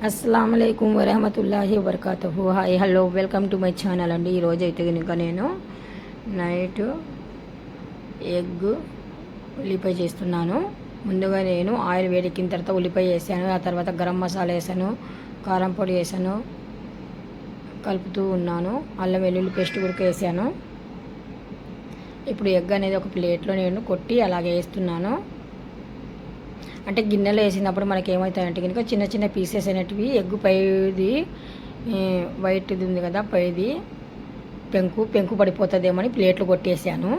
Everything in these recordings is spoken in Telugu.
అస్సలం అయికం వరహమతుల్లాహి వబర్కాతుహు. Hi hello welcome to my channel అండి. ఈరోజు అయితే కనుక నేను నైట్ ఎగ్ ఉల్లిపాయ చేస్తున్నాను. ముందుగా నేను ఆయిల్ వేడెక్కిన తర్వాత ఉల్లిపాయ వేసాను, ఆ తర్వాత గరం మసాలా వేసాను, కారం పొడి వేసాను, కలుపుతూ ఉన్నాను. అల్లం వెల్లుల్లి పేస్ట్ కూడా వేసాను. ఇప్పుడు ఎగ్ అనేది ఒక ప్లేట్లో నేను కొట్టి అలాగే వేస్తున్నాను. అంటే గిన్నెలో వేసినప్పుడు మనకి ఏమవుతాయంటే కనుక చిన్న చిన్న పీసెస్ అనేటివి ఎగ్గు పైది వైట్ది ఉంది కదా, పైది పెంకు పడిపోతుందేమో అని ప్లేట్లు కొట్టేసాను.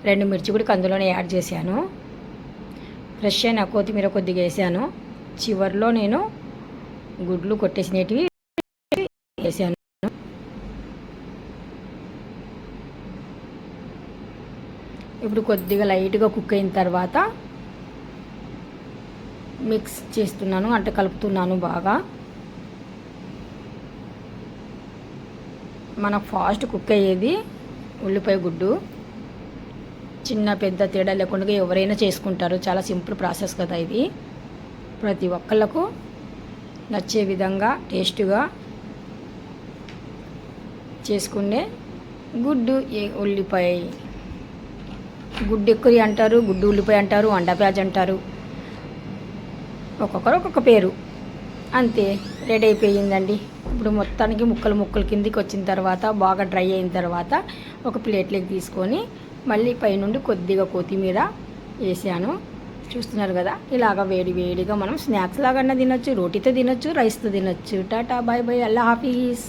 2 మిర్చి కూడా అందులోనే యాడ్ చేశాను. ఫ్రెష్ అయిన కొత్తిమీర కొద్దిగా వేసాను. చివరిలో నేను గుడ్లు కొట్టేసినవి వేసాను. ఇప్పుడు కొద్దిగా లైట్గా కుక్ అయిన తర్వాత మిక్స్ చేస్తున్నాను, అంటే కలుపుతున్నాను బాగా. మనకు ఫాస్ట్ కుక్ అయ్యేది ఉల్లిపాయ గుడ్డు. చిన్న పెద్ద తేడా లేకుండా ఎవరైనా చేసుకుంటారు. చాలా సింపుల్ ప్రాసెస్ కదా ఇది. ప్రతి ఒక్కళ్ళకు నచ్చే విధంగా టేస్ట్గా చేసుకునే గుడ్డు ఉల్లిపాయ, గుడ్డు ఎక్కువ అంటారు, గుడ్డు ఉల్లిపాయ అంటారు, అండా ప్యాజ్ అంటారు, ఒక్కొక్కరు ఒక్కొక్క పేరు. అంతే, రెడీ అయిపోయిందండి. ఇప్పుడు మొత్తానికి ముక్కలు కిందికి వచ్చిన తర్వాత బాగా డ్రై అయిన తర్వాత ఒక ప్లేట్లోకి తీసుకొని మళ్ళీ పైనుండి కొద్దిగా కొత్తిమీర వేసాను. చూస్తున్నారు కదా, ఇలాగ వేడిగా మనం స్నాక్స్ లాగా తినొచ్చు, రోటీతో తినొచ్చు, రైస్తో తినొచ్చు. టాటా బాయ్ బాయ్, అల్లా హాఫీస్.